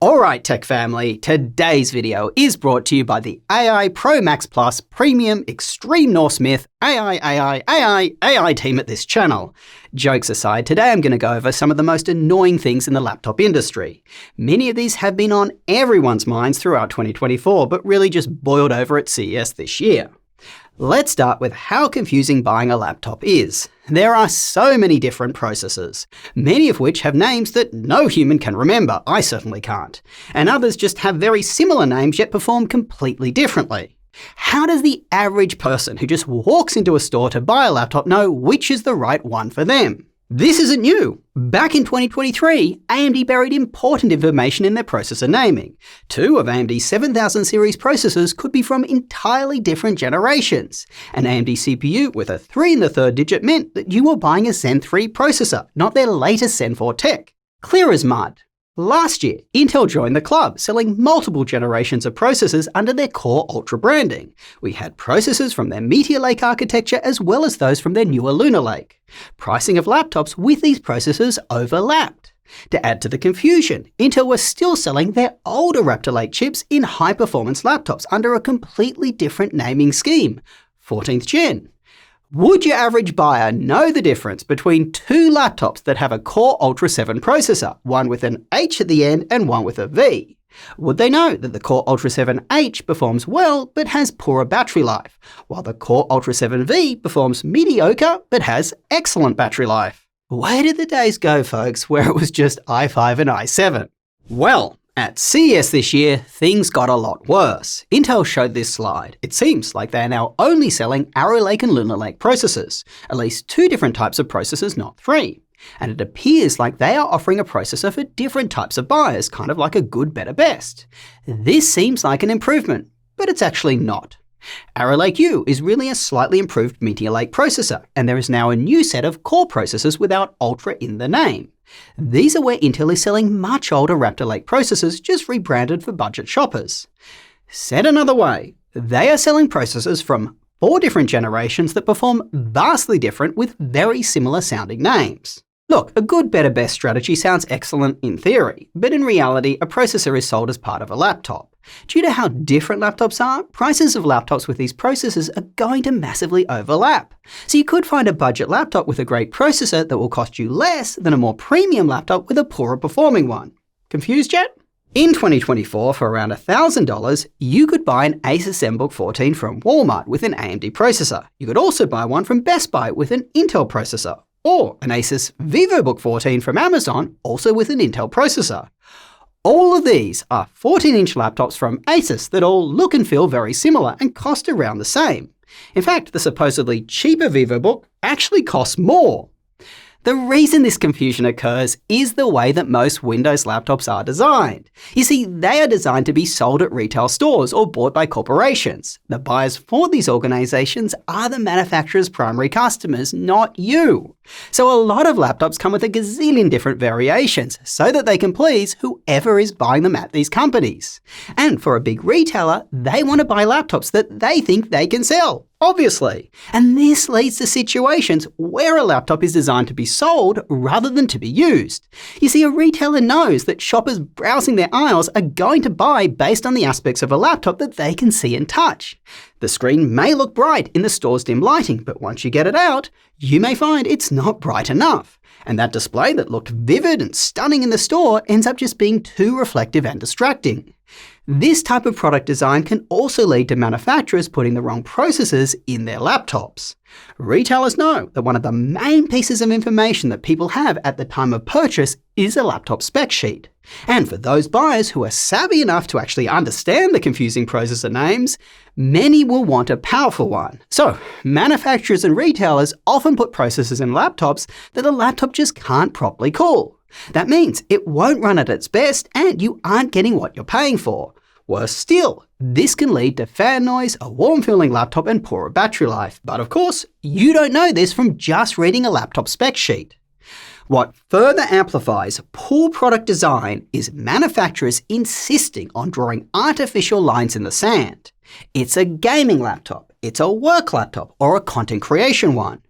Alright tech family, today's video is brought to you by the AI Pro Max Plus Premium Extreme Northsmith AI team at this channel. Jokes aside, today I'm going to go over some of the most annoying things in the laptop industry. Many of these have been on everyone's minds throughout 2024, but really just boiled over at CES this year. Let's start with how confusing buying a laptop is. There are so many different processors, many of which have names that no human can remember, I certainly can't, and others just have very similar names yet perform completely differently. How does the average person who just walks into a store to buy a laptop know which is the right one for them? This isn't new. Back in 2023, AMD buried important information in their processor naming. Two of AMD's 7000 series processors could be from entirely different generations. An AMD CPU with a 3 in the third digit meant that you were buying a Zen 3 processor, not their latest Zen 4 tech. Clear as mud. Last year, Intel joined the club, selling multiple generations of processors under their Core Ultra branding. We had processors from their Meteor Lake architecture as well as those from their newer Lunar Lake. Pricing of laptops with these processors overlapped. To add to the confusion, Intel was still selling their older Raptor Lake chips in high-performance laptops under a completely different naming scheme, 14th Gen. Would your average buyer know the difference between two laptops that have a Core Ultra 7 processor, one with an H at the end and one with a V? Would they know that the Core Ultra 7H performs well but has poorer battery life, while the Core Ultra 7V performs mediocre but has excellent battery life? Where did the days go, folks, where it was just i5 and i7? Well, at CES this year, things got a lot worse. Intel showed this slide. It seems like they are now only selling Arrow Lake and Lunar Lake processors, at least two different types of processors, not three. And it appears like they are offering a processor for different types of buyers, kind of like a good, better, best. This seems like an improvement, but it's actually not. Arrow Lake U is really a slightly improved Meteor Lake processor, and there is now a new set of core processors without Ultra in the name. These are where Intel is selling much older Raptor Lake processors, just rebranded for budget shoppers. Said another way, they are selling processors from 4 different generations that perform vastly different with very similar sounding names. Look, a good, better, best strategy sounds excellent in theory, but in reality, a processor is sold as part of a laptop. Due to how different laptops are, prices of laptops with these processors are going to massively overlap. So you could find a budget laptop with a great processor that will cost you less than a more premium laptop with a poorer performing one. Confused yet? In 2024, for around $1,000, you could buy an Asus ZenBook 14 from Walmart with an AMD processor. You could also buy one from Best Buy with an Intel processor, or an Asus VivoBook 14 from Amazon, also with an Intel processor. All of these are 14-inch laptops from Asus that all look and feel very similar and cost around the same. In fact, the supposedly cheaper VivoBook actually costs more. The reason this confusion occurs is the way that most Windows laptops are designed. You see, they are designed to be sold at retail stores or bought by corporations. The buyers for these organizations are the manufacturer's primary customers, not you. So a lot of laptops come with a gazillion different variations so that they can please whoever is buying them at these companies. And for a big retailer, they want to buy laptops that they think they can sell. Obviously. And this leads to situations where a laptop is designed to be sold rather than to be used. You see, a retailer knows that shoppers browsing their aisles are going to buy based on the aspects of a laptop that they can see and touch. The screen may look bright in the store's dim lighting, but once you get it out, you may find it's not bright enough. And that display that looked vivid and stunning in the store ends up just being too reflective and distracting. This type of product design can also lead to manufacturers putting the wrong processors in their laptops. Retailers know that one of the main pieces of information that people have at the time of purchase is a laptop spec sheet. And for those buyers who are savvy enough to actually understand the confusing processor names, many will want a powerful one. So, manufacturers and retailers often put processors in laptops that the laptop just can't properly cool. That means it won't run at its best and you aren't getting what you're paying for. Worse still, this can lead to fan noise, a warm-feeling laptop and poorer battery life. But of course, you don't know this from just reading a laptop spec sheet. What further amplifies poor product design is manufacturers insisting on drawing artificial lines in the sand. It's a gaming laptop, it's a work laptop, or a content creation one.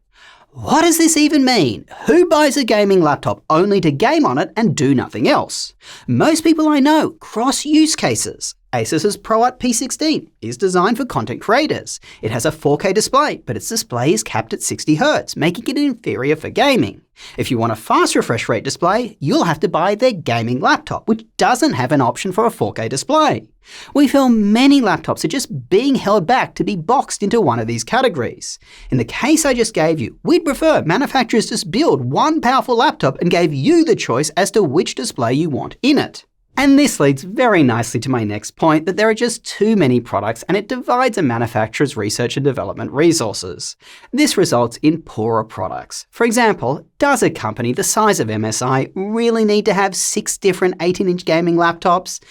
What does this even mean? Who buys a gaming laptop only to game on it and do nothing else? Most people I know cross use cases. Asus's ProArt P16 is designed for content creators. It has a 4K display, but its display is capped at 60Hz, making it inferior for gaming. If you want a fast refresh rate display, you'll have to buy their gaming laptop, which doesn't have an option for a 4K display. We feel many laptops are just being held back to be boxed into one of these categories. In the case I just gave you, we'd prefer manufacturers just build one powerful laptop and gave you the choice as to which display you want in it. And this leads very nicely to my next point, that there are just too many products and it divides a manufacturer's research and development resources. This results in poorer products. For example, does a company the size of MSI really need to have 6 different 18-inch gaming laptops?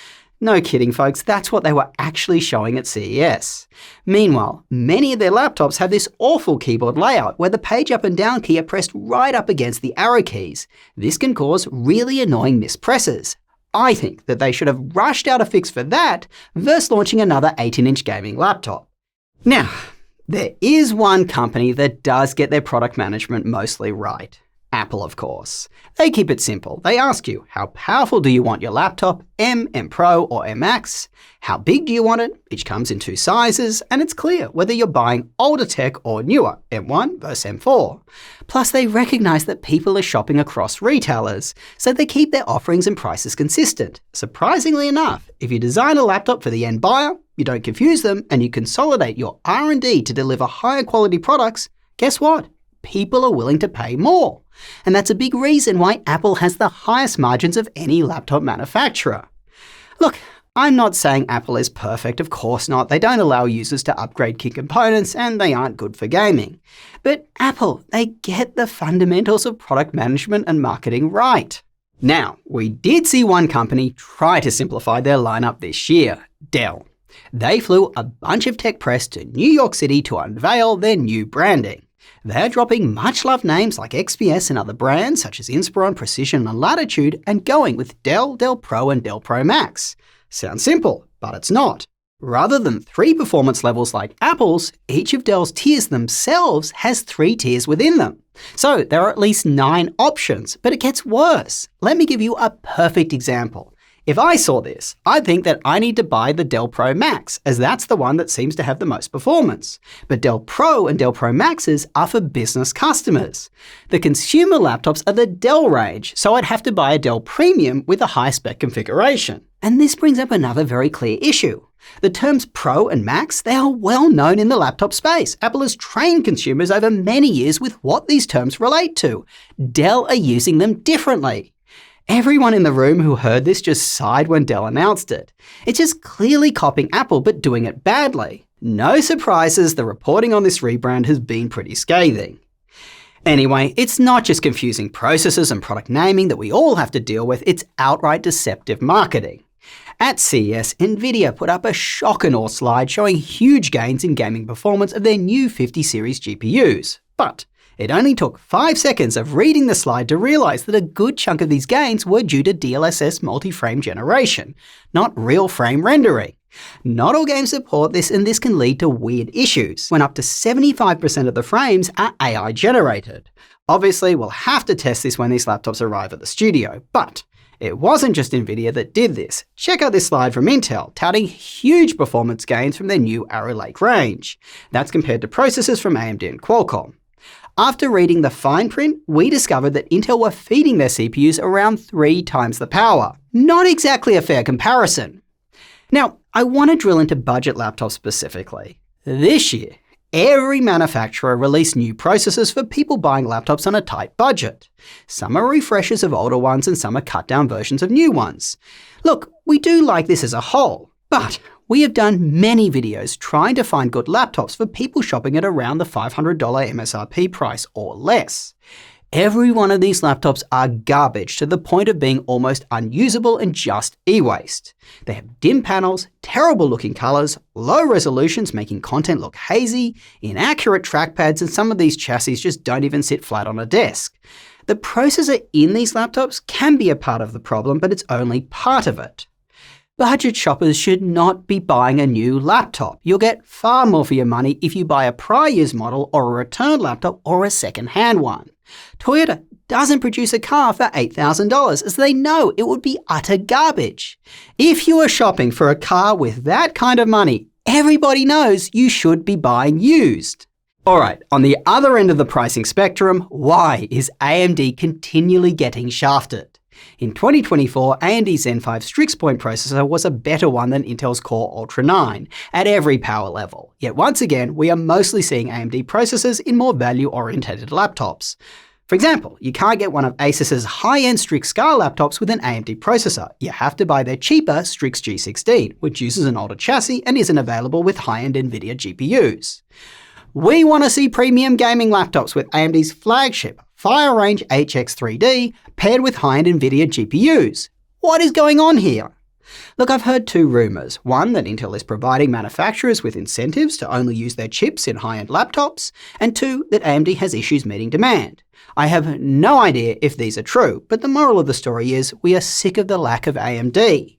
No kidding, folks, that's what they were actually showing at CES. Meanwhile, many of their laptops have this awful keyboard layout where the page up and down key are pressed right up against the arrow keys. This can cause really annoying mispresses. I think that they should have rushed out a fix for that versus launching another 18-inch gaming laptop. Now, there is one company that does get their product management mostly right. Apple, of course. They keep it simple. They ask you, how powerful do you want your laptop, M Pro or M Max? How big do you want it? Each comes in 2 sizes, and it's clear whether you're buying older tech or newer, M1 versus M4. Plus, they recognize that people are shopping across retailers, so they keep their offerings and prices consistent. Surprisingly enough, if you design a laptop for the end buyer, you don't confuse them, and you consolidate your R&D to deliver higher quality products, guess what? People are willing to pay more. And that's a big reason why Apple has the highest margins of any laptop manufacturer. Look, I'm not saying Apple is perfect, of course not. They don't allow users to upgrade key components and they aren't good for gaming. But Apple, they get the fundamentals of product management and marketing right. Now, we did see one company try to simplify their lineup this year, Dell. They flew a bunch of tech press to New York City to unveil their new branding. They're dropping much-loved names like XPS and other brands such as Inspiron, Precision and Latitude and going with Dell, Dell Pro and Dell Pro Max. Sounds simple, but it's not. Rather than 3 performance levels like Apple's, each of Dell's tiers themselves has 3 tiers within them. So there are at least 9 options, but it gets worse. Let me give you a perfect example. If I saw this, I'd think that I need to buy the Dell Pro Max, as that's the one that seems to have the most performance. But Dell Pro and Dell Pro Maxes are for business customers. The consumer laptops are the Dell range, so I'd have to buy a Dell Premium with a high-spec configuration. And this brings up another very clear issue. The terms Pro and Max, they are well known in the laptop space. Apple has trained consumers over many years with what these terms relate to. Dell are using them differently. Everyone in the room who heard this just sighed when Dell announced it. It's just clearly copying Apple but doing it badly. No surprises, the reporting on this rebrand has been pretty scathing. Anyway, it's not just confusing processes and product naming that we all have to deal with, it's outright deceptive marketing. At CES, Nvidia put up a shock-and-awe slide showing huge gains in gaming performance of their new 50 series GPUs. But it only took 5 seconds of reading the slide to realize that a good chunk of these gains were due to DLSS multi-frame generation, not real frame rendering. Not all games support this, and this can lead to weird issues, when up to 75% of the frames are AI generated. Obviously, we'll have to test this when these laptops arrive at the studio, but it wasn't just Nvidia that did this. Check out this slide from Intel, touting huge performance gains from their new Arrow Lake range. That's compared to processors from AMD and Qualcomm. After reading the fine print, we discovered that Intel were feeding their CPUs around 3 times the power. Not exactly a fair comparison. Now, I want to drill into budget laptops specifically. This year, every manufacturer released new processors for people buying laptops on a tight budget. Some are refreshers of older ones and some are cut-down versions of new ones. Look, we do like this as a whole, but we have done many videos trying to find good laptops for people shopping at around the $500 MSRP price or less. Every one of these laptops are garbage to the point of being almost unusable and just e-waste. They have dim panels, terrible looking colors, low resolutions making content look hazy, inaccurate trackpads, and some of these chassis just don't even sit flat on a desk. The processor in these laptops can be a part of the problem, but it's only part of it. Budget shoppers should not be buying a new laptop. You'll get far more for your money if you buy a prior year's model or a returned laptop or a second-hand one. Toyota doesn't produce a car for $8,000 as they know it would be utter garbage. If you are shopping for a car with that kind of money, everybody knows you should be buying used. Alright, on the other end of the pricing spectrum, why is AMD continually getting shafted? In 2024, AMD's Zen 5 Strix Point processor was a better one than Intel's Core Ultra 9 at every power level. Yet once again, we are mostly seeing AMD processors in more value-oriented laptops. For example, you can't get one of Asus's high-end Strix Scar laptops with an AMD processor. You have to buy their cheaper Strix G16, which uses an older chassis and isn't available with high-end NVIDIA GPUs. We want to see premium gaming laptops with AMD's flagship Fire Range HX3D paired with high-end NVIDIA GPUs. What is going on here? Look, I've heard two rumours. One, that Intel is providing manufacturers with incentives to only use their chips in high-end laptops, and two, that AMD has issues meeting demand. I have no idea if these are true, but the moral of the story is we are sick of the lack of AMD.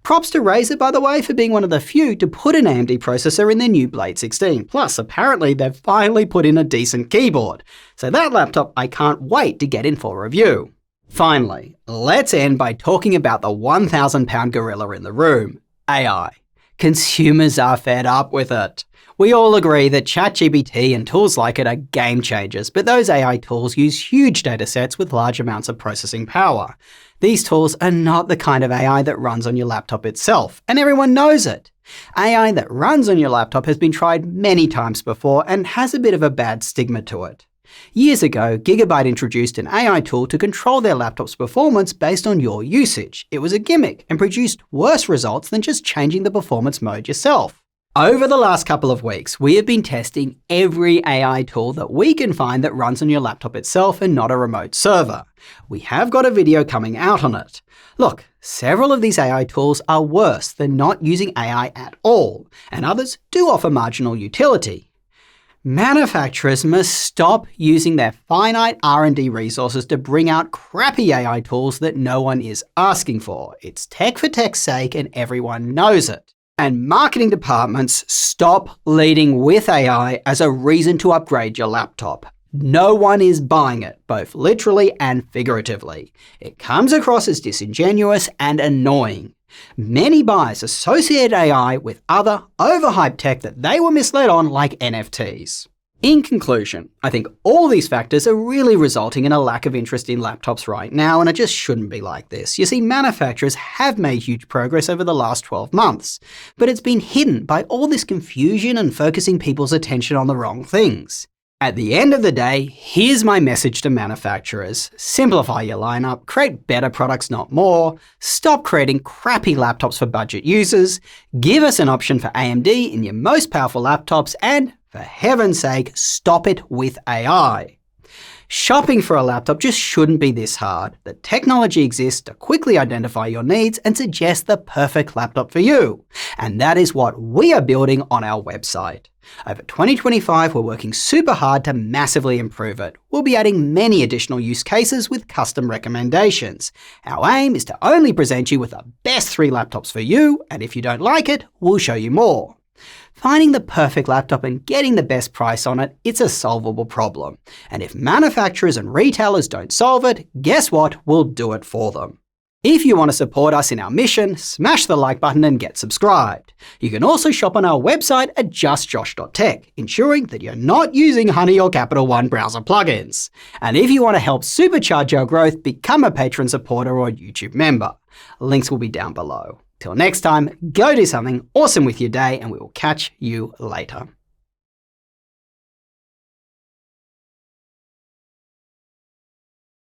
Props to Razer, by the way, for being one of the few to put an AMD processor in their new Blade 16. Plus, apparently they've finally put in a decent keyboard. So that laptop I can't wait to get in for review. Finally, let's end by talking about the 1,000-pound gorilla in the room, AI. Consumers are fed up with it. We all agree that ChatGPT and tools like it are game changers, but those AI tools use huge datasets with large amounts of processing power. These tools are not the kind of AI that runs on your laptop itself, and everyone knows it. AI that runs on your laptop has been tried many times before and has a bit of a bad stigma to it. Years ago, Gigabyte introduced an AI tool to control their laptop's performance based on your usage. It was a gimmick and produced worse results than just changing the performance mode yourself. Over the last couple of weeks, we have been testing every AI tool that we can find that runs on your laptop itself and not a remote server. We have got a video coming out on it. Look, several of these AI tools are worse than not using AI at all, and others do offer marginal utility. Manufacturers must stop using their finite R&D resources to bring out crappy AI tools that no one is asking for. It's tech for tech's sake and everyone knows it. And marketing departments, stop leading with AI as a reason to upgrade your laptop. No one is buying it, both literally and figuratively. It comes across as disingenuous and annoying. Many buyers associate AI with other overhyped tech that they were misled on, like NFTs. In conclusion, I think all these factors are really resulting in a lack of interest in laptops right now, and it just shouldn't be like this. You see, manufacturers have made huge progress over the last 12 months, but it's been hidden by all this confusion and focusing people's attention on the wrong things. At the end of the day, here's my message to manufacturers. Simplify your lineup, create better products, not more, stop creating crappy laptops for budget users, give us an option for AMD in your most powerful laptops, and for heaven's sake, stop it with AI. Shopping for a laptop just shouldn't be this hard. The technology exists to quickly identify your needs and suggest the perfect laptop for you. And that is what we are building on our website. Over 2025, we're working super hard to massively improve it. We'll be adding many additional use cases with custom recommendations. Our aim is to only present you with the best 3 laptops for you, and if you don't like it, we'll show you more. Finding the perfect laptop and getting the best price on it, it's a solvable problem. And if manufacturers and retailers don't solve it, guess what? We'll do it for them. If you want to support us in our mission, smash the like button and get subscribed. You can also shop on our website at justjosh.tech, ensuring that you're not using Honey or Capital One browser plugins. And if you want to help supercharge our growth, become a Patreon supporter or YouTube member. Links will be down below. Till next time, go do something awesome with your day, and we will catch you later.